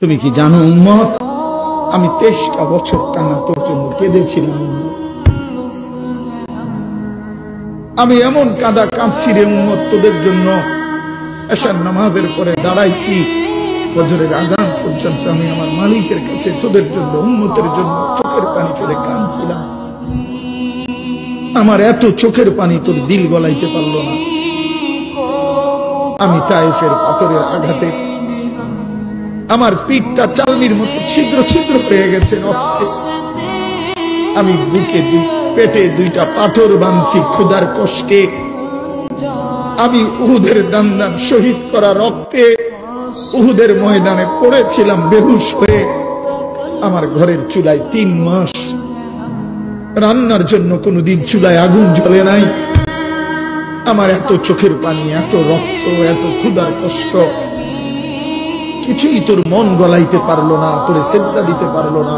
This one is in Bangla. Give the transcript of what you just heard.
তুমি কি জানো উম্মত, আমি 23টা বছর টানা তোর জন্য কেঁদেছিলাম। আমি এমন কাঁদা কাঁদছি রে উম্মত তোদের জন্য। এশার নামাজের পরে দাঁড়াইছি, ফজরের আজান পর্যন্ত আমি আমার মালিকের কাছে তোদের জন্য, উম্মতের জন্য চোখের পানি ফেলে কাঁদছিলাম। আমার এত চোখের পানি তোর দিল গলাইতে পারলো না। আমি তায়েফের পাথরের আঘাতে আমার পিঠটা চালনির মতো ছিদ্র ছিদ্র হয়ে গেছে রক্তে। আমি বুকে পেটে 2টা পাথর বাঁধছি ক্ষুধার কষ্টে। আমি উহুদের দান্দান শহীদ করা রক্তে উহুদের ময়দানে পড়েছিলাম বেহুশ হয়ে। আমার ঘরের চুলায় 3 মাস রান্নার জন্য কোনোদিন চুলায় আগুন জ্বলে নাই। আমার এত চোখের পানি, এত রক্ত, এত ক্ষুধার কষ্ট, কিছুই তোর মন গলাইতে পারলো না, তোরে সেজদা দিতে পারলো না।